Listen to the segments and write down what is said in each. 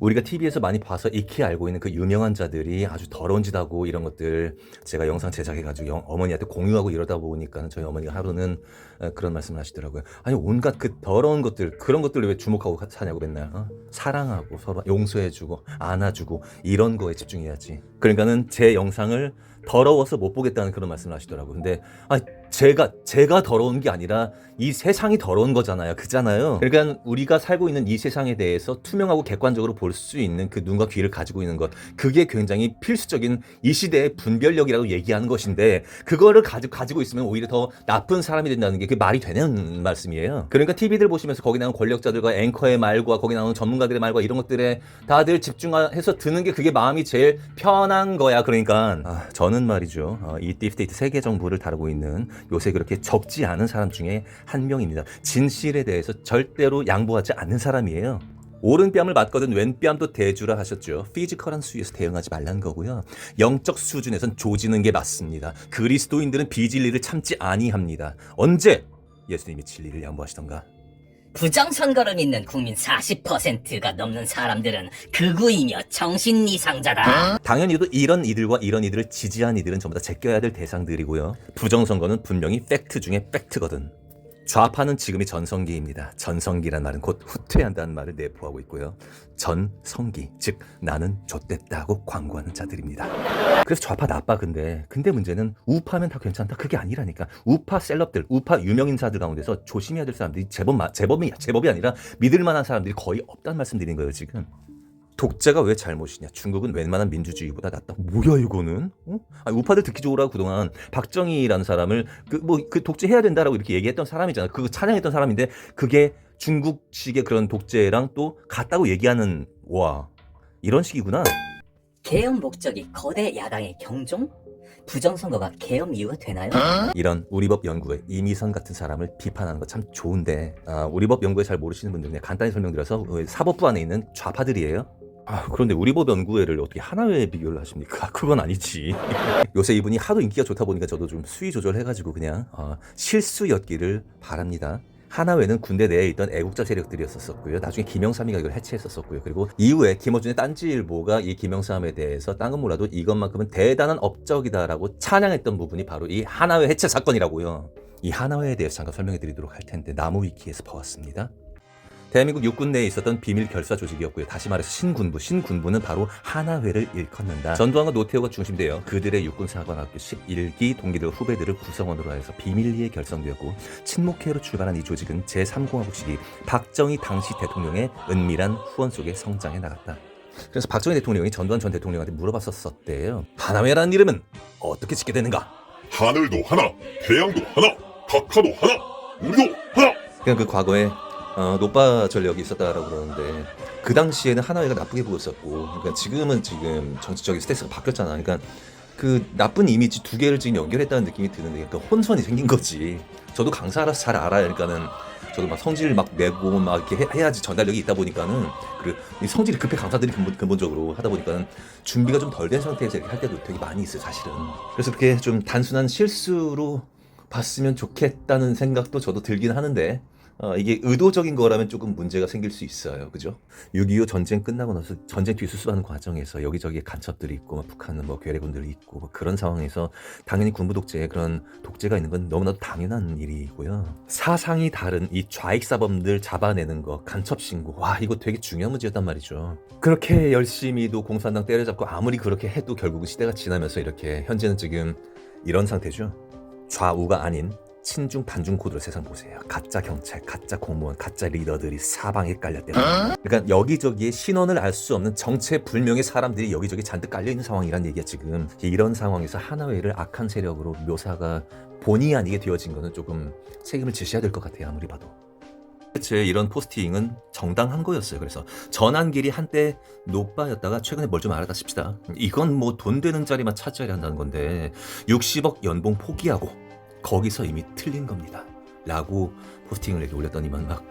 우리가 TV에서 많이 봐서 익히 알고 있는 그 유명한 자들이 아주 더러운 짓 하고 이런 것들 제가 영상 제작해가지고 어머니한테 공유하고 이러다 보니까 저희 어머니가 하루는 그런 말씀을 하시더라고요. 아니 온갖 그 더러운 것들 그런 것들을 왜 주목하고 사냐고 맨날 사랑하고 서로 용서해주고 안아주고 이런 거에 집중해야지. 그러니까는 제 영상을 더러워서 못 보겠다는 그런 말씀을 하시더라고요. 근데 제가 더러운 게 아니라 이 세상이 더러운 거잖아요. 그잖아요. 그러니까 우리가 살고 있는 이 세상에 대해서 투명하고 객관적으로 볼 수 있는 그 눈과 귀를 가지고 있는 것, 그게 굉장히 필수적인 이 시대의 분별력이라고 얘기하는 것인데, 그거를 가지고 있으면 오히려 더 나쁜 사람이 된다는 게 그게 말이 되는 말씀이에요. 그러니까 TV들 보시면서 거기 나오는 권력자들과 앵커의 말과 거기 나오는 전문가들의 말과 이런 것들에 다들 집중해서 듣는 게 그게 마음이 제일 편한 거야. 그러니까 저는 말이죠, 이 딥스테이트 세계 정부를 다루고 있는 요새 그렇게 적지 않은 사람 중에 한 명입니다. 진실에 대해서 절대로 양보하지 않는 사람이에요. 오른뺨을 맞거든 왼뺨도 대주라 하셨죠. 피지컬한 수위에서 대응하지 말라는 거고요. 영적 수준에선 조지는 게 맞습니다. 그리스도인들은 비진리를 참지 아니합니다. 언제 예수님이 진리를 양보하시던가. 부정선거를 믿는 국민 40%가 넘는 사람들은 극우이며 정신 이상자다. 당연히도 이런 이들과 이런 이들을 지지한 이들은 전부 다 제껴야 될 대상들이고요. 부정선거는 분명히 팩트 중에 팩트거든. 좌파는 지금이 전성기입니다. 전성기란 말은 곧 후퇴한다는 말을 내포하고 있고요. 전성기, 즉 나는 좆됐다고 광고하는 자들입니다. 그래서 좌파 나빠. 근데 문제는 우파면 다 괜찮다 그게 아니라니까. 우파 셀럽들, 우파 유명인사들 가운데서 조심해야 될 사람들이 제법이 아니라 믿을 만한 사람들이 거의 없다는 말씀드린 거예요 지금. 독재가 왜 잘못이냐? 중국은 웬만한 민주주의보다 낫다. 뭐야 이거는? 아니, 우파들 듣기 좋으라고 그동안 박정희라는 사람을 그 독재해야 된다라고 이렇게 얘기했던 사람이잖아. 그거 찬양했던 사람인데 그게 중국식의 그런 독재랑 또 같다고 얘기하는, 와, 이런 식이구나. 계엄 목적이 거대 야당의 경종? 부정선거가 계엄 이유가 되나요? 이런 우리법 연구회 이미선 같은 사람을 비판하는 거 참 좋은데, 우리법 연구회 잘 모르시는 분들 그냥 간단히 설명드려서 사법부 안에 있는 좌파들이에요. 그런데 우리법 연구회를 어떻게 하나회에 비교를 하십니까? 그건 아니지. 요새 이분이 하도 인기가 좋다 보니까 저도 좀 수위 조절해가지고 그냥 실수였기를 바랍니다. 하나회는 군대 내에 있던 애국자 세력들이었었고요. 나중에 김영삼이가 이걸 해체했었고요. 그리고 이후에 김어준의 딴지일보가 이 김영삼에 대해서 딴 건 몰라도 이것만큼은 대단한 업적이다라고 찬양했던 부분이 바로 이 하나회 해체 사건이라고요. 이 하나회에 대해서 잠깐 설명해 드리도록 할 텐데, 나무위키에서 봐왔습니다. 대한민국 육군 내에 있었던 비밀 결사 조직이었고요. 다시 말해서 신군부는 바로 하나회를 일컫는다. 전두환과 노태우가 중심되어 그들의 육군사관학교 11기 동기들 후배들을 구성원으로 해서 비밀리에 결성되었고, 친목회로 출발한 이 조직은 제3공화국 시기 박정희 당시 대통령의 은밀한 후원 속에 성장해 나갔다. 그래서 박정희 대통령이 전두환 전 대통령한테 물어봤었대요. 하나회라는 이름은 어떻게 짓게 되는가? 하늘도 하나, 태양도 하나, 각하도 하나, 우리도 하나. 그냥 그 과거에 노빠 전력이 있었다라고 그러는데, 그 당시에는 하나회가 나쁘게 보였었고, 그러니까 지금 정치적인 스탠스가 바뀌었잖아. 그러니까 그 나쁜 이미지 두 개를 지금 연결했다는 느낌이 드는데, 그러니까 혼선이 생긴 거지. 저도 강사라서 잘 알아요. 그러니까는 저도 막 성질 막 내고 막 이렇게 해야지 전달력이 있다 보니까는, 이 성질이 급해 강사들이 근본적으로 하다 보니까는 준비가 좀 덜 된 상태에서 이렇게 할 때도 되게 많이 있어요, 사실은. 그래서 그렇게 좀 단순한 실수로 봤으면 좋겠다는 생각도 저도 들긴 하는데, 이게 의도적인 거라면 조금 문제가 생길 수 있어요. 그죠? 6.25 전쟁 끝나고 나서 전쟁 뒤수습하는 과정에서 여기저기 간첩들이 있고, 북한은 괴뢰군들이 있고, 그런 상황에서 당연히 군부 독재에 그런 독재가 있는 건 너무나도 당연한 일이고요. 사상이 다른 이 좌익사범들 잡아내는 거, 간첩 신고, 와, 이거 되게 중요한 문제였단 말이죠. 그렇게 열심히도 공산당 때려잡고 아무리 그렇게 해도 결국은 시대가 지나면서 이렇게 현재는 지금 이런 상태죠. 좌우가 아닌 친중 반중 코드로 세상 보세요. 가짜 경찰, 가짜 공무원, 가짜 리더들이 사방에 깔렸대요. 그러니까 여기저기에 신원을 알 수 없는 정체불명의 사람들이 여기저기 잔뜩 깔려있는 상황이란 얘기야 지금. 이런 상황에서 하나회를 악한 세력으로 묘사가 본의 아니게 되어진 거는 조금 책임을 지셔야 될 것 같아요. 아무리 봐도. 제 이런 포스팅은 정당한 거였어요. 그래서 전환길이 한때 노빠였다가 최근에 뭘 좀 알았다 칩시다. 이건 돈 되는 자리만 차지하려 한다는 건데 60억 연봉 포기하고 거기서 이미 틀린 겁니다 라고 포스팅을 이렇게 올렸더니만 막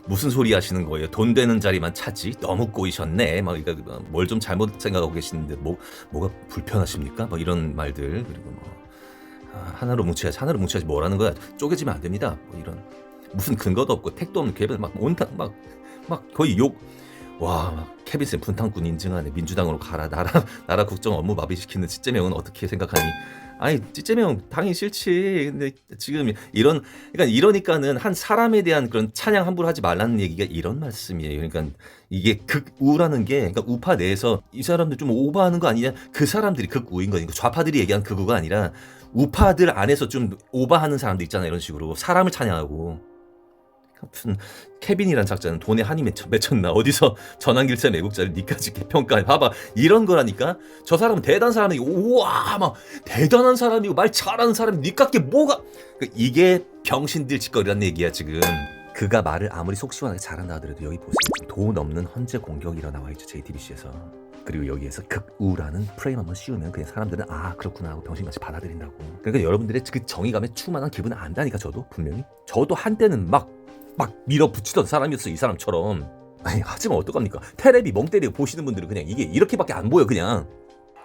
무슨 소리 하시는 거예요? 돈 되는 자리만 차지? 너무 꼬이셨네. 뭘 좀 잘못 생각하고 계시는데 뭐가 불편하십니까? 이런 말들. 그리고 하나로 뭉쳐야지 뭐라는 거야? 쪼개지면 안 됩니다. 이런 무슨 근거도 없고 택도 없는 개별 온갖 거의 욕. 와, 케빈 쌤 분탕꾼 인증하네. 민주당으로 가라. 나라 국정 업무 마비시키는 찌제명은 어떻게 생각하니? 아니, 찌제명 당연히 싫지. 근데 지금 그러니까 이러니까는 한 사람에 대한 그런 찬양 함부로 하지 말라는 얘기가 이런 말씀이에요. 그러니까 이게 극우라는 게, 그러니까 우파 내에서 이 사람들 좀 오버하는 거 아니냐? 그 사람들이 극우인 거니까 좌파들이 얘기한 극우가 아니라 우파들 안에서 좀 오버하는 사람들 있잖아요. 이런 식으로 사람을 찬양하고. 아무튼 케빈이란 작자는 돈에 한이 맺혔나 어디서 전환길세 매국자를 니까지 평가해 봐봐 이런 거라니까. 저 사람은 대단한 사람이고 우와 막 대단한 사람이고 말 잘하는 사람이 니까게 뭐가 이게 병신들 짓거리란 얘기야 지금. 그가 말을 아무리 속 시원하게 잘한다 하더라도 여기 보세요. 지금 돈 없는 헌재 공격이라 나와있죠 JTBC에서. 그리고 여기에서 극우라는 프레임 한번 씌우면 그냥 사람들은 아 그렇구나 하고 병신같이 받아들인다고. 그러니까 여러분들의 그 정의감에 충만한 기분을 안다니까. 저도 분명히 저도 한때는 막 밀어붙이던 사람이었어 이 사람처럼. 아니 하지만 어떡합니까. 테레비 멍 때리고 보시는 분들은 그냥 이게 이렇게밖에 안 보여 그냥.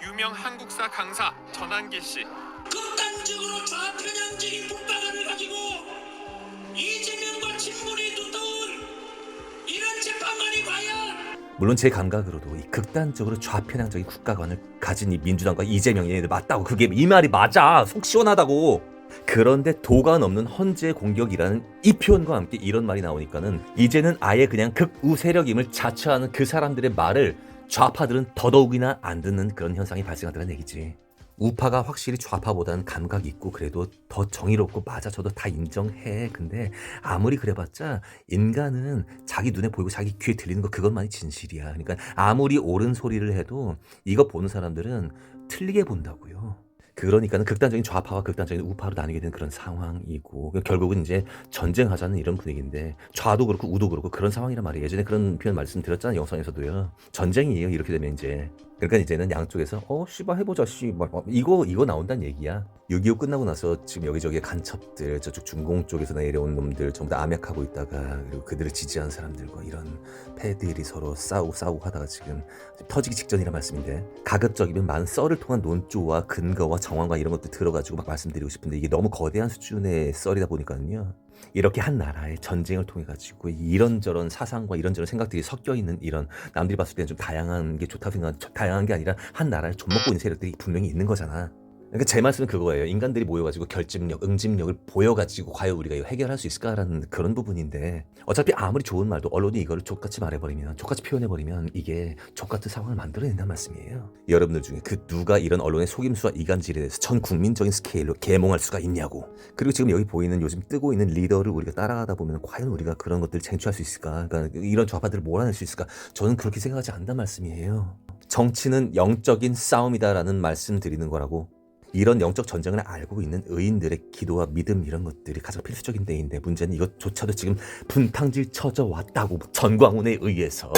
유명 한국사 강사 전한길 씨. 극단적으로 좌편향적인 분박을 가지고 이재명과 친분이 두터운 이런 재판관이 과연. 물론 제 감각으로도 이 극단적으로 좌편향적인 국가관을 가진 이 민주당과 이재명 얘네들 맞다고. 그게 이 말이 맞아. 속 시원하다고. 그런데 도가 넘는 헌재 공격이라는 이 표현과 함께 이런 말이 나오니까는 이제는 아예 그냥 극우 세력임을 자처하는 그 사람들의 말을 좌파들은 더더욱이나 안 듣는 그런 현상이 발생하더라는 얘기지. 우파가 확실히 좌파보다는 감각이 있고 그래도 더 정의롭고 맞아 저도 다 인정해. 근데 아무리 그래봤자 인간은 자기 눈에 보이고 자기 귀에 들리는 거 그것만이 진실이야. 그러니까 아무리 옳은 소리를 해도 이거 보는 사람들은 틀리게 본다고요. 그러니까는 극단적인 좌파와 극단적인 우파로 나뉘게 된 그런 상황이고 결국은 이제 전쟁하자는 이런 분위기인데 좌도 그렇고 우도 그렇고 그런 상황이란 말이에요. 예전에 그런 표현 말씀드렸잖아요. 영상에서도요. 전쟁이에요. 이렇게 되면 이제. 그러니까 이제는 양쪽에서 씨발 해보자 씨발 이거 나온다는 얘기야. 6.25 끝나고 나서 지금 여기저기 간첩들 저쪽 중공 쪽에서 내려온 놈들 전부 다 암약하고 있다가 그리고 그들을 지지하는 사람들과 이런 패들이 서로 싸우고 하다가 지금 터지기 직전이란 말씀인데 가급적이면 많은 썰을 통한 논조와 근거와 정황과 이런 것도 들어가지고 막 말씀드리고 싶은데 이게 너무 거대한 수준의 썰이다 보니까요. 이렇게 한 나라의 전쟁을 통해 가지고 이런저런 사상과 이런저런 생각들이 섞여 있는 이런 남들이 봤을 때는 좀 다양한 게 좋다고 생각하는 다양한 게 아니라 한 나라를 좀먹고 있는 세력들이 분명히 있는 거잖아. 그러니까 제 말씀은 그거예요. 인간들이 모여가지고 결집력, 응집력을 보여가지고 과연 우리가 이거 해결할 수 있을까라는 그런 부분인데 어차피 아무리 좋은 말도 언론이 이거를 족같이 말해버리면 족같이 표현해버리면 이게 족같은 상황을 만들어낸다는 말씀이에요. 여러분들 중에 그 누가 이런 언론의 속임수와 이간질에 대해서 전 국민적인 스케일로 계몽할 수가 있냐고. 그리고 지금 여기 보이는 요즘 뜨고 있는 리더를 우리가 따라가다 보면 과연 우리가 그런 것들을 쟁취할 수 있을까. 그러니까 이런 좌파들을 몰아낼 수 있을까. 저는 그렇게 생각하지 않는다는 말씀이에요. 정치는 영적인 싸움이다라는 말씀 드리는 거라고. 이런 영적 전쟁을 알고 있는 의인들의 기도와 믿음 이런 것들이 가장 필수적인 데인데 문제는 이것조차도 지금 분탕질 쳐져 왔다고. 전광훈에 의해서.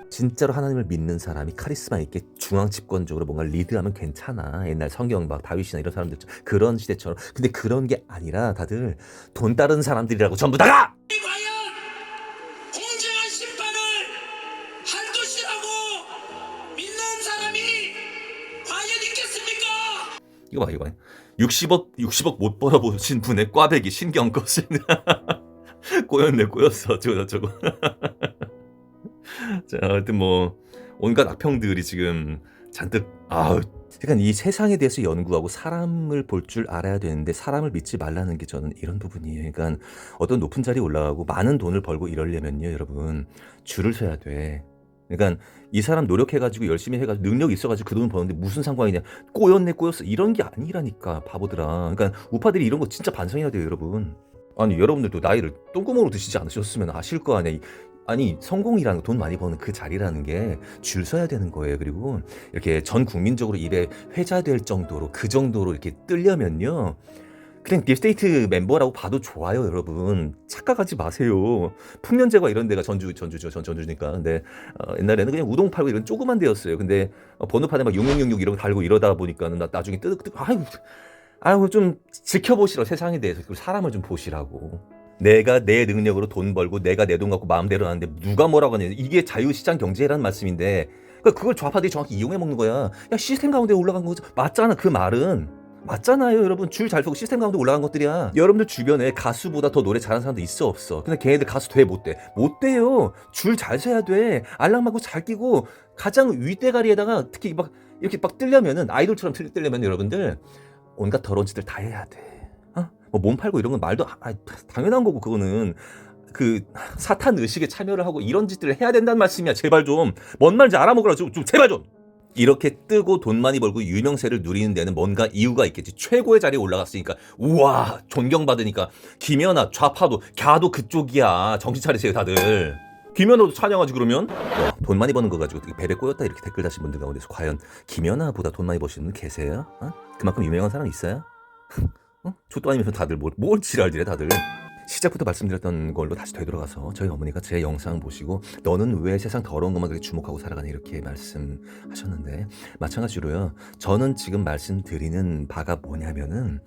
진짜로 하나님을 믿는 사람이 카리스마 있게 중앙 집권적으로 뭔가 리드하면 괜찮아. 옛날 성경 막 다윗이나 이런 사람들 그런 시대처럼. 근데 그런 게 아니라 다들 돈 따르는 사람들이라고 전부 다가. 과연 공정한 심판을 할 것이라고 믿는 사람이 과연 있겠습니까? 이거 봐. 60억 못 벌어보신 분의 꽈배기 신경껏은 꼬였어 저거. 자, 하여튼 뭐 온갖 악평들이 지금 잔뜩. 그러니까 이 세상에 대해서 연구하고 사람을 볼 줄 알아야 되는데 사람을 믿지 말라는 게 저는 이런 부분이에요. 그러니까 어떤 높은 자리에 올라가고 많은 돈을 벌고 이러려면요, 여러분 줄을 서야 돼. 그러니까 이 사람 노력해가지고 열심히 해가지고 능력이 있어가지고 그 돈을 버는데 무슨 상관이냐. 꼬였어 이런 게 아니라니까 바보들아. 그러니까 우파들이 이런 거 진짜 반성해야 돼요, 여러분. 아니 여러분들도 나이를 똥구멍으로 드시지 않으셨으면 아실 거 아니야. 아니 성공이라는 돈 많이 버는 그 자리라는 게 줄 서야 되는 거예요. 그리고 이렇게 전 국민적으로 입에 회자될 정도로 그 정도로 이렇게 뜨려면요 그냥 딥스테이트 멤버라고 봐도 좋아요. 여러분 착각하지 마세요. 풍년제과 이런 데가 전주니까. 근데 옛날에는 그냥 우동 팔고 이런 조그만 데였어요. 근데 번호판에 막 6666 이런 거 달고 이러다 보니까는 나 나중에 아유 좀 지켜보시라고 세상에 대해서. 그리고 사람을 좀 보시라고. 내가 내 능력으로 돈 벌고 내가 내 돈 갖고 마음대로 하는데 누가 뭐라고 하냐. 이게 자유시장 경제라는 말씀인데 그걸 좌파들이 정확히 이용해 먹는 거야. 야 시스템 가운데 올라간 거 맞잖아 그 말은. 맞잖아요, 여러분. 줄 잘 서고 시스템 가운데 올라간 것들이야. 여러분들 주변에 가수보다 더 노래 잘하는 사람도 있어, 없어? 근데 걔네들 가수 돼, 못 돼? 못 돼요. 줄 잘 서야 돼. 알람 맞고 잘 끼고 가장 윗대가리에다가 특히 막 이렇게 막 뜨려면은 아이돌처럼 뜨려면 여러분들 온갖 더러운 짓들 다 해야 돼. 뭐 몸 팔고 이런 건 말도 당연한 거고, 그거는 그 사탄 의식에 참여를 하고 이런 짓들을 해야 된다는 말씀이야. 제발 좀 뭔 말인지 알아먹으라. 좀 제발 좀. 이렇게 뜨고 돈 많이 벌고 유명세를 누리는 데는 뭔가 이유가 있겠지. 최고의 자리에 올라갔으니까 우와 존경받으니까. 김연아 좌파도 갸도 그쪽이야. 정신 차리세요 다들. 김연아도 찬양하지 그러면? 돈 많이 버는 거 가지고 되게 배를 꼬였다 이렇게 댓글 다신 분들 가운데서 과연 김연아보다 돈 많이 버시는 분 계세요? 그만큼 유명한 사람 있어요? 족도 아니면서 다들 뭘 지랄들해 다들. 시작부터 말씀드렸던 걸로 다시 되돌아가서 저희 어머니가 제 영상 보시고 너는 왜 세상 더러운 것만 그렇게 주목하고 살아가냐 이렇게 말씀하셨는데, 마찬가지로요, 저는 지금 말씀드리는 바가 뭐냐면은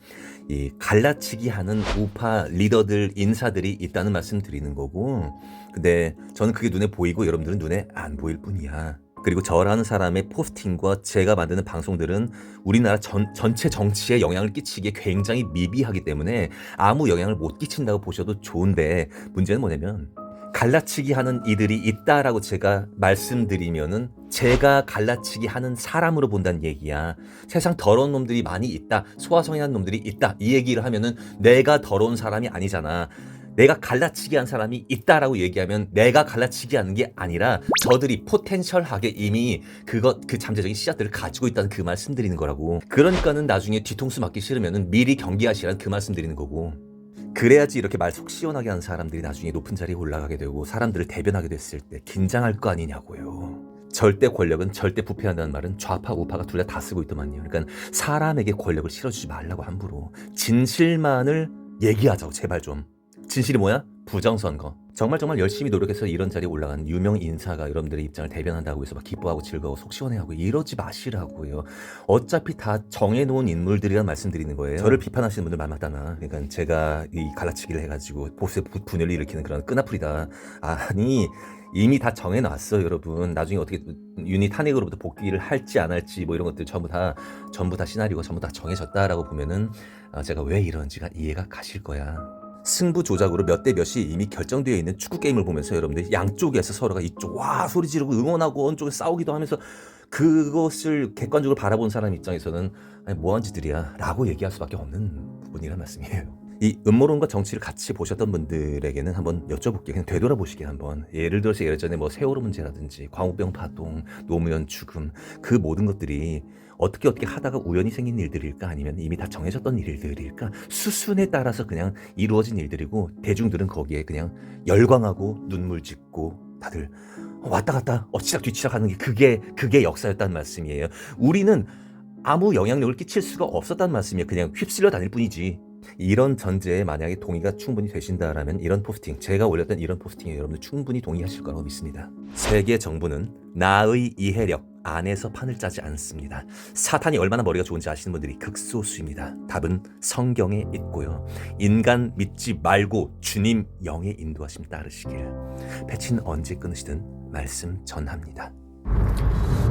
이 갈라치기 하는 우파 리더들 인사들이 있다는 말씀 드리는 거고, 근데 저는 그게 눈에 보이고 여러분들은 눈에 안 보일 뿐이야. 그리고 저라는 사람의 포스팅과 제가 만드는 방송들은 우리나라 전체 정치에 영향을 끼치기에 굉장히 미비하기 때문에 아무 영향을 못 끼친다고 보셔도 좋은데, 문제는 뭐냐면 갈라치기 하는 이들이 있다라고 제가 말씀드리면은 제가 갈라치기 하는 사람으로 본다는 얘기야. 세상 더러운 놈들이 많이 있다, 소아성애한 놈들이 있다, 이 얘기를 하면은 내가 더러운 사람이 아니잖아. 내가 갈라치기 한 사람이 있다라고 얘기하면 내가 갈라치기 하는 게 아니라 저들이 포텐셜하게 이미 그 잠재적인 씨앗들을 가지고 있다는 그 말씀 드리는 거라고. 그러니까는 나중에 뒤통수 맞기 싫으면 미리 경계하시라는 그 말씀 드리는 거고. 그래야지 이렇게 말 속 시원하게 하는 사람들이 나중에 높은 자리에 올라가게 되고 사람들을 대변하게 됐을 때 긴장할 거 아니냐고요. 절대 권력은 절대 부패한다는 말은 좌파 우파가 둘 다 쓰고 있더만요. 그러니까 사람에게 권력을 실어주지 말라고 함부로. 진실만을 얘기하자고 제발 좀. 진실이 뭐야? 부정선거. 정말 열심히 노력해서 이런 자리에 올라간 유명 인사가 여러분들의 입장을 대변한다고 해서 막 기뻐하고 즐거워 속 시원해하고 이러지 마시라고요. 어차피 다 정해놓은 인물들이란 말씀드리는 거예요. 저를 비판하시는 분들 말 맞다나. 그러니까 제가 이 갈라치기를 해가지고 보수의 분열을 일으키는 그런 끈아풀이다. 아니 이미 다 정해놨어요 여러분. 나중에 어떻게 유닛 탄핵으로부터 복귀를 할지 안 할지 뭐 이런 것들 전부 다 시나리오가 전부 다 정해졌다라고 보면은 제가 왜 이런지가 이해가 가실 거야. 승부 조작으로 몇 대 몇이 이미 결정되어 있는 축구 게임을 보면서 여러분들 양쪽에서 서로가 이쪽 와 소리 지르고 응원하고 어느 쪽에 싸우기도 하면서 그것을 객관적으로 바라본 사람 입장에서는 아니 뭐한 짓들이야 라고 얘기할 수밖에 없는 부분이란 말씀이에요. 이 음모론과 정치를 같이 보셨던 분들에게는 한번 여쭤볼게요. 그냥 되돌아보시게 한번. 예를 들어서 예전에 뭐 세월호 문제라든지 광우병 파동, 노무현 죽음, 그 모든 것들이 어떻게 하다가 우연히 생긴 일들일까, 아니면 이미 다 정해졌던 일들일까, 수순에 따라서 그냥 이루어진 일들이고 대중들은 거기에 그냥 열광하고 눈물 짓고 다들 왔다 갔다 엎치락 뒤치락 하는 게 그게 역사였다는 말씀이에요. 우리는 아무 영향력을 끼칠 수가 없었다는 말씀이에요. 그냥 휩쓸려 다닐 뿐이지. 이런 전제에 만약에 동의가 충분히 되신다라면 이런 포스팅, 제가 올렸던 이런 포스팅에 여러분들 충분히 동의하실 거라고 믿습니다. 세계 정부는 나의 이해력 안에서 판을 짜지 않습니다. 사탄이 얼마나 머리가 좋은지 아시는 분들이 극소수입니다. 답은 성경에 있고요. 인간 믿지 말고 주님 영의 인도하심 따르시길. 패치는 언제 끊으시든 말씀 전합니다.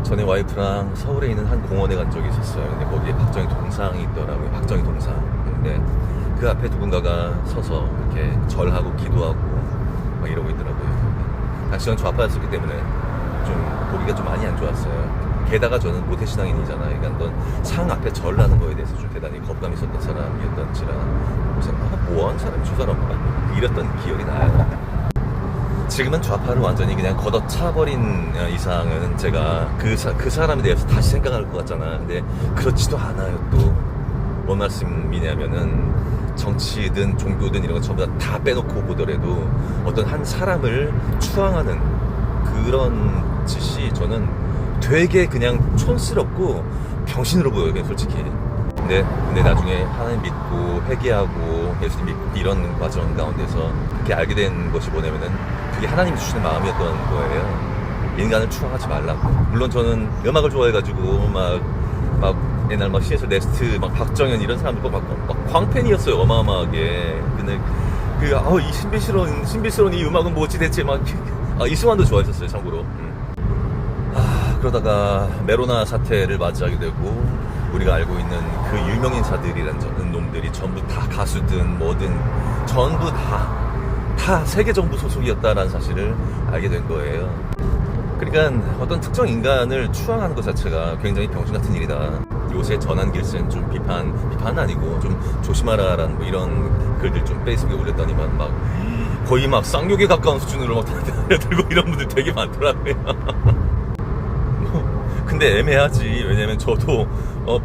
전에 와이프랑 서울에 있는 한 공원에 간 적이 있었어요. 근데 거기에 박정희 동상이 있더라고요. 박정희 동상. 근데 그 앞에 누군가가 서서 이렇게 절하고 기도하고 막 이러고 있더라고요. 당시 전 좌파였었기 때문에 좀 보기가 좀 많이 안 좋았어요. 게다가 저는 모태신앙인이잖아요. 그러니까 넌 상 앞에 절하는 거에 대해서 좀 대단히 겁감이 있었던 사람이었던지라 뭐하는 사람이 저 사람 이랬던 기억이 나요. 지금은 좌파를 완전히 그냥 걷어차버린 이상은 제가 그 사람에 대해서 다시 생각할 것 같잖아. 근데 그렇지도 않아요. 또 뭔 말씀이냐면은 정치든 종교든 이런 거 전부 다 빼놓고 보더라도 어떤 한 사람을 추앙하는 그런 짓이 저는 되게 그냥 촌스럽고 병신으로 보여요, 그냥 솔직히. 근데 나중에 하나님 믿고 회개하고 예수님 믿고 이런 과정 가운데서 그렇게 알게 된 것이 뭐냐면은 그게 하나님이 주시는 마음이었던 거예요. 인간을 추앙하지 말라고. 물론 저는 음악을 좋아해가지고 막 옛날 막 시에서 네스트 막 박정현 이런 사람들 막 광팬이었어요, 어마어마하게. 근데 이 신비스러운 이 음악은 뭐지 대체 막 이승환도 좋아했었어요, 참고로. 그러다가 메로나 사태를 맞이하게 되고 우리가 알고 있는 그 유명인사들이라는 놈들이 전부 다 가수든 뭐든 전부 다 세계 정부 소속이었다라는 사실을 알게 된 거예요. 그러니까 어떤 특정 인간을 추앙하는 것 자체가 굉장히 병신 같은 일이다. 요새 전환길sen 좀 비판은 아니고 좀 조심하라라는 뭐 이런 글들 좀 페이스북에 올렸더니만 막 거의 막 쌍욕에 가까운 수준으로 막 달려들고 이런 분들 되게 많더라고요. 근데 애매하지. 왜냐면 저도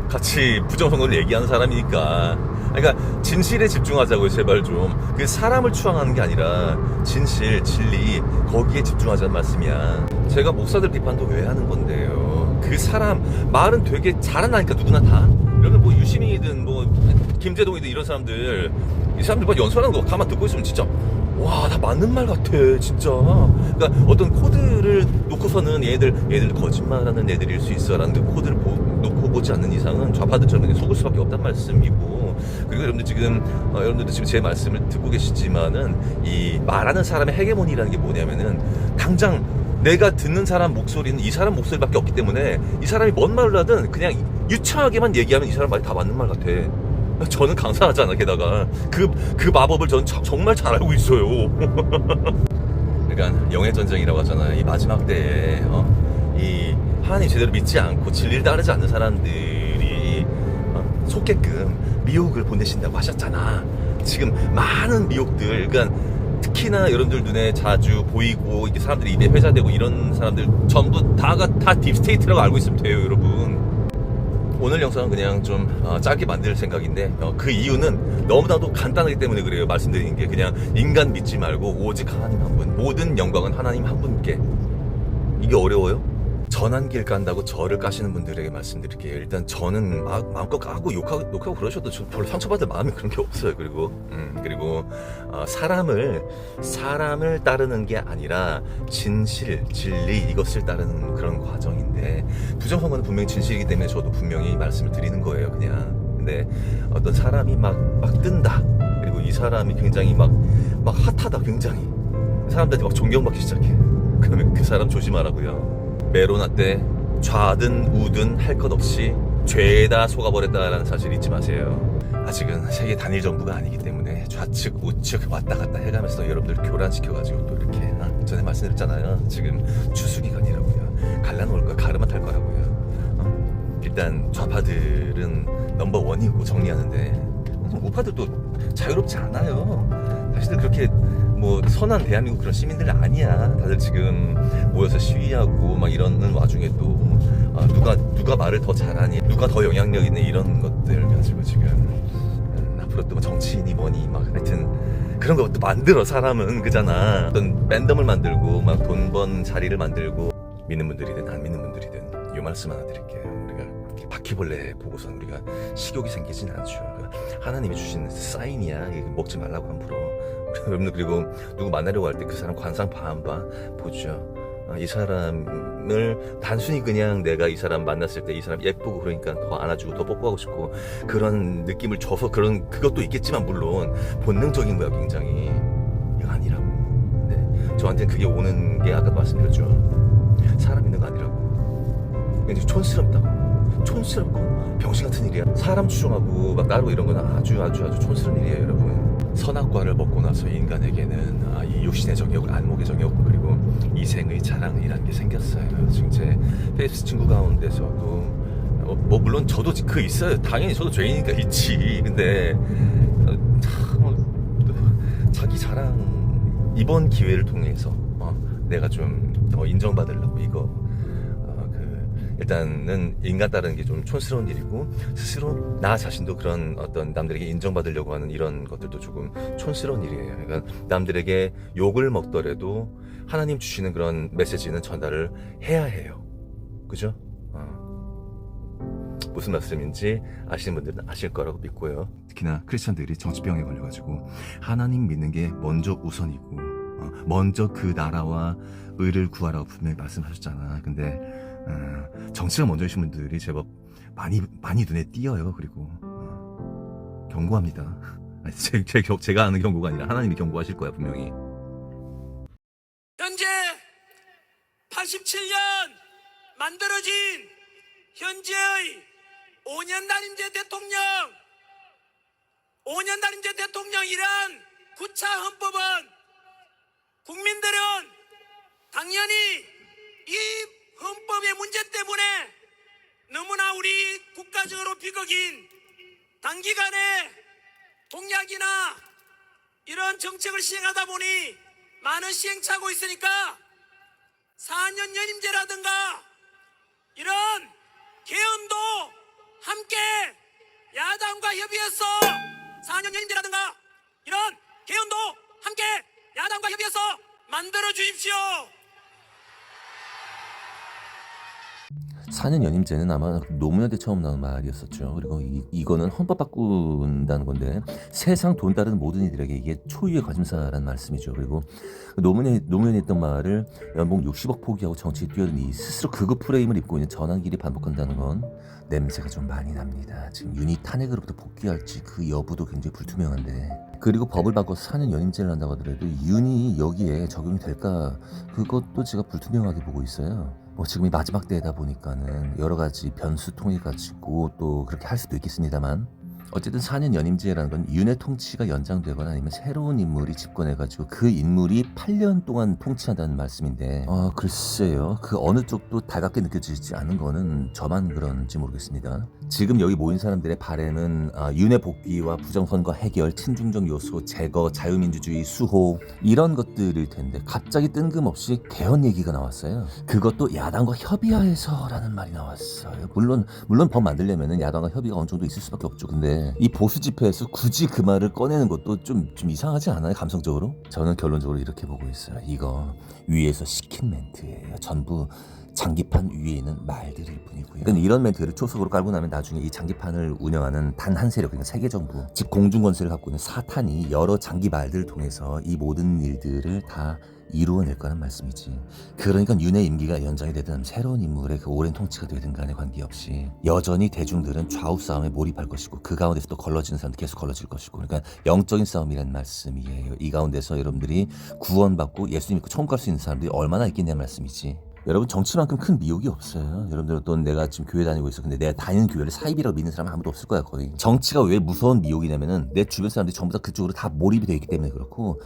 같이 부정선거를 얘기하는 사람이니까. 그러니까 진실에 집중하자고요. 제발 좀. 그 사람을 추앙하는 게 아니라 진실, 진리 거기에 집중하자는 말씀이야. 제가 목사들 비판도 왜 하는 건데요. 그 사람 말은 되게 잘한다니까 누구나 다. 여러분 뭐 유시민이든 뭐 김재동이든 이런 사람들 이 사람들 막 연설하는 거 가만 듣고 있으면 진짜 와, 다 맞는 말 같아, 진짜. 그러니까 어떤 코드를 놓고서는 얘들 거짓말하는 애들일 수 있어라는 그 코드를 놓고 보지 않는 이상은 좌파들처럼 그냥 속을 수밖에 없단 말씀이고. 그리고 여러분들도 지금 제 말씀을 듣고 계시지만은 이 말하는 사람의 헤게모니라는 게 뭐냐면은 당장 내가 듣는 사람 목소리는 이 사람 목소리밖에 없기 때문에 이 사람이 뭔 말을 하든 그냥 유창하게만 얘기하면 이 사람 말이 다 맞는 말 같아. 저는 강사하잖아. 게다가 그 마법을 저는 정말 잘 알고 있어요. 그러니까 영의 전쟁이라고 하잖아요. 이 마지막 때에 이 하나님 제대로 믿지 않고 진리를 따르지 않는 사람들이 속게끔 미혹을 보내신다고 하셨잖아. 지금 많은 미혹들, 그러니까 특히나 여러분들 눈에 자주 보이고 이게 사람들이 입에 회자되고 이런 사람들 전부 다가 다 딥스테이트라고 알고 있으면 돼요, 여러분. 오늘 영상은 그냥 좀 짧게 만들 생각인데 그 이유는 너무나도 간단하기 때문에 그래요. 말씀드리는 게 그냥 인간 믿지 말고 오직 하나님 한 분, 모든 영광은 하나님 한 분께. 이게 어려워요? 전환길 깐다고 저를 까시는 분들에게 말씀드릴게요. 일단 저는 마음껏 까고 욕하고 그러셔도 저 별로 상처받을 마음이 그런 게 없어요. 그리고 사람을 따르는 게 아니라 진실, 진리 이것을 따르는 그런 과정인데 부정선거는 분명히 진실이기 때문에 저도 분명히 말씀을 드리는 거예요. 그냥. 근데 어떤 사람이 막 뜬다. 그리고 이 사람이 굉장히 막 핫하다. 굉장히 사람들한테 막 존경받기 시작해. 그러면 그 사람 조심하라고요. 메로나 때 좌든 우든 할 것 없이 죄에다 속아버렸다라는 사실 잊지 마세요. 아직은 세계 단일 정부가 아니기 때문에 좌측 우측 왔다 갔다 해가면서 여러분들 교란시켜가지고 또 이렇게 전에 말씀드렸잖아요. 지금 추수기간이라고요. 갈라놓을 거 가르마 탈 거라고요. 일단 좌파들은 넘버원이고 정리하는데 우파들도 자유롭지 않아요. 사실 그렇게 뭐 선한 대한민국 그런 시민들 아니야. 다들 지금 모여서 시위하고 막 이러는 와중에 또 누가 말을 더 잘하니, 누가 더 영향력 있는 이런 것들 가지고 지금 앞으로 또 뭐 정치인이 뭐니 막 하여튼 그런 것도 만들어. 사람은 그잖아. 어떤 밴덤을 만들고 막 돈 번 자리를 만들고. 믿는 분들이든 안 믿는 분들이든 이 말씀 하나 드릴게요. 우리가 바퀴벌레 보고선 우리가 식욕이 생기진 않죠. 하나님이 주신 사인이야. 먹지 말라고 함부로. 여러분들 그리고 누구 만나려고 할 때 그 사람 관상 안 봐? 보죠. 이 사람을 단순히 그냥 내가 이 사람 만났을 때 이 사람 예쁘고 그러니까 더 안아주고 더 뽀뽀하고 싶고 그런 느낌을 줘서 그것도 있겠지만 물론 본능적인 거야 굉장히. 이거 아니라고. 네. 저한테는 그게 오는 게 아까도 말씀드렸죠. 사람 있는 거 아니라고. 굉장히 촌스럽다고. 촌스럽고 병신 같은 일이야. 사람 추종하고 막 나르고 이런 건 아주 촌스러운 일이에요, 여러분. 선악과를 먹고 나서 인간에게는 이 육신의 정욕, 안목의 정욕, 그리고 이생의 자랑이라는 게 생겼어요. 지금 제 페이스 친구 가운데서도 뭐 물론 저도 그 있어요. 당연히 저도 죄인이니까 있지. 근데 자기 자랑 이번 기회를 통해서 내가 좀 더 인정받으려고 이거 일단은 인간 따르는 게 좀 촌스러운 일이고 스스로 나 자신도 그런 어떤 남들에게 인정받으려고 하는 이런 것들도 조금 촌스러운 일이에요. 그러니까 남들에게 욕을 먹더라도 하나님 주시는 그런 메시지는 전달을 해야 해요. 그죠? 무슨 말씀인지 아시는 분들은 아실 거라고 믿고요. 특히나 크리스천들이 정치병에 걸려가지고 하나님 믿는 게 먼저 우선이고 먼저 그 나라와 의를 구하라고 분명히 말씀하셨잖아. 근데 정치가 먼저이신 분들이 제법 많이 눈에 띄어요. 그리고 경고합니다. 제가 아는 경고가 아니라 하나님이 경고하실 거야 분명히. 현재 87년 만들어진 현재의 5년 단임제 대통령이란 구차 헌법은 국민들은 당연히 이 헌법의 문제 때문에 너무나 우리 국가적으로 비극인 단기간에 공약이나 이런 정책을 시행하다 보니 많은 시행착오 있으니까 4년 연임제라든가 이런 개헌도 함께 야당과 협의해서 4년 연임제라든가 이런 개헌도 함께 야당과 협의해서 만들어 주십시오. 4년 연임제는 아마 노무현 때 처음 나온 말이었었죠. 그리고 이거는 헌법 바꾼다는 건데 세상 돈 따르는 모든 이들에게 이게 초유의 관심사라는 말씀이죠. 그리고 노무현이 했던 말을 연봉 60억 포기하고 정치에 뛰어드니 스스로 극우 프레임을 입고 있는 전환길이 반복한다는 건 냄새가 좀 많이 납니다. 지금 윤희 탄핵으로부터 복귀할지 그 여부도 굉장히 불투명한데, 그리고 법을 바꿔서 4년 연임제를 한다고 하더라도 윤희 여기에 적용이 될까, 그것도 제가 불투명하게 보고 있어요. 뭐 지금이 마지막 때다 보니까는 여러 가지 변수 통해 가지고 또 그렇게 할 수도 있겠습니다만, 어쨌든 4년 연임제라는 건 윤의 통치가 연장되거나 아니면 새로운 인물이 집권해가지고 그 인물이 8년 동안 통치한다는 말씀인데, 글쎄요, 그 어느 쪽도 달갑게 느껴지지 않은 거는 저만 그런지 모르겠습니다. 지금 여기 모인 사람들의 바램은 윤의 복귀와 부정선거 해결, 친중적 요소 제거, 자유민주주의 수호 이런 것들일 텐데 갑자기 뜬금없이 개헌 얘기가 나왔어요. 그것도 야당과 협의하에서라는 말이 나왔어요. 물론 법 만들려면 야당과 협의가 어느 정도 있을 수밖에 없죠. 근데 이 보수 집회에서 굳이 그 말을 꺼내는 것도 좀 이상하지 않아요? 감성적으로? 저는 결론적으로 이렇게 보고 있어요. 이거 위에서 시킨 멘트예요. 전부 장기판 위에 있는 말들일 뿐이고요. 그러니까 이런 멘트를 초석으로 깔고 나면 나중에 이 장기판을 운영하는 단 한 세력, 그러니까 세계 정부, 즉 공중 권세를 갖고 있는 사탄이 여러 장기 말들을 통해서 이 모든 일들을 다 이루어낼 거란 말씀이지. 그러니까 윤의 임기가 연장이 되든 새로운 인물의 그 오랜 통치가 되든 간에 관계없이 여전히 대중들은 좌우 싸움에 몰입할 것이고 그 가운데서 또 걸러지는 사람도 계속 걸러질 것이고, 그러니까 영적인 싸움이란 말씀이에요. 이 가운데서 여러분들이 구원받고 예수 믿고 천국 갈 수 있는 사람들이 얼마나 있겠냐는 말씀이지. 여러분, 정치만큼 큰 미혹이 없어요. 여러분들 또 내가 지금 교회 다니고 있어. 근데 내가 다니는 교회를 사입이라고 믿는 사람은 아무도 없을 거야, 거의. 정치가 왜 무서운 미혹이냐면은 내 주변 사람들이 전부 다 그쪽으로 다 몰입이 되어 있기 때문에 그렇고,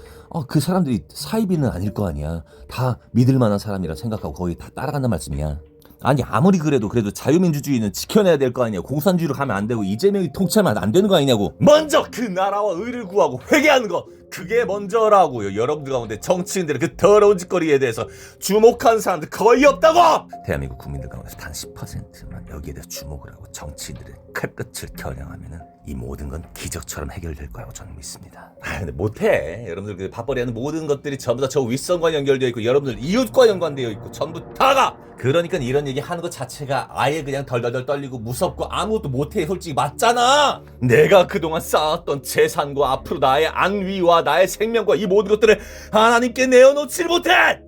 그 사람들이 사입이는 아닐 거 아니야. 다 믿을 만한 사람이라 생각하고 거의 다 따라간단 말씀이야. 아니 아무리 그래도 자유민주주의는 지켜내야 될 거 아니야. 공산주의로 가면 안 되고 이재명이 통치하면 안 되는 거 아니냐고. 먼저 그 나라와 의를 구하고 회개하는 거, 그게 먼저라고요. 여러분들 가운데 정치인들의 그 더러운 짓거리에 대해서 주목하는 사람들 거의 없다고. 대한민국 국민들 가운데서 단 10%만 여기에 대해서 주목을 하고 정치인들의 칼끝을 겨냥하면은 이 모든 건 기적처럼 해결될 거라고 저는 믿습니다. 근데 못해. 여러분들 그 밥벌이 하는 모든 것들이 전부 다 저 윗선과 연결되어 있고 여러분들 이웃과 연관되어 있고 전부 다가. 그러니까 이런 얘기 하는 것 자체가 아예 그냥 덜덜덜 떨리고 무섭고 아무것도 못해. 솔직히 맞잖아. 내가 그동안 쌓았던 재산과 앞으로 나의 안위와 나의 생명과 이 모든 것들을 하나님께 내어놓지 못해.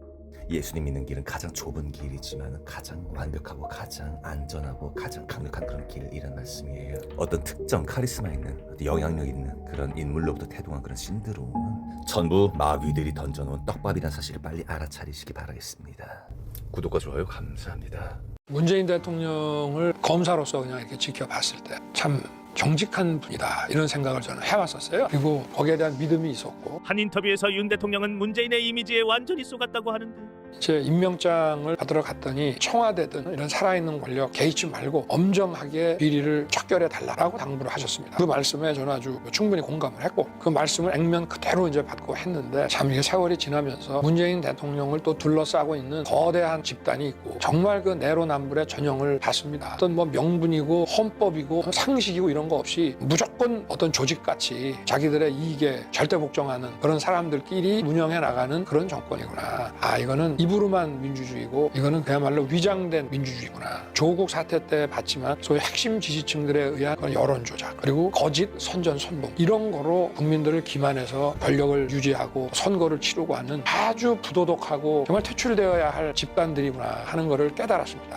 예수님 믿는 길은 가장 좁은 길이지만 가장 완벽하고 가장 안전하고 가장 강력한 그런 길이란 말씀이에요. 어떤 특정 카리스마 있는, 영향력 있는 그런 인물로부터 태동한 그런 신들은 전부 마귀들이 던져놓은 떡밥이라는 사실을 빨리 알아차리시기 바라겠습니다. 구독과 좋아요 감사합니다. 문재인 대통령을 검사로서 그냥 이렇게 지켜봤을 때 참 정직한 분이다, 이런 생각을 저는 해왔었어요. 그리고 거기에 대한 믿음이 있었고, 한 인터뷰에서 윤 대통령은 문재인의 이미지에 완전히 쏘갔다고 하는데, 제 임명장을 받으러 갔더니 청와대든 이런 살아있는 권력 개의치 말고 엄정하게 비리를 척결해 달라고 당부를 하셨습니다. 그 말씀에 저는 아주 충분히 공감을 했고, 그 말씀을 액면 그대로 이제 받고 했는데, 참 이게 세월이 지나면서 문재인 대통령을 또 둘러싸고 있는 거대한 집단이 있고 정말 그 내로남불의 전형을 봤습니다. 어떤 뭐 명분이고 헌법이고 상식이고 이런 거 없이 무조건 어떤 조직같이 자기들의 이익에 절대 복종하는 그런 사람들끼리 운영해 나가는 그런 정권이구나. 이거는 입으로만 민주주의고 이거는 그야말로 위장된 민주주의구나. 조국 사태 때 봤지만 소위 핵심 지지층들에 의한 그런 여론 조작, 그리고 거짓 선전선동, 이런 거로 국민들을 기만해서 권력을 유지하고 선거를 치르고 하는 아주 부도덕하고 정말 퇴출되어야 할 집단들이구나 하는 거를 깨달았습니다.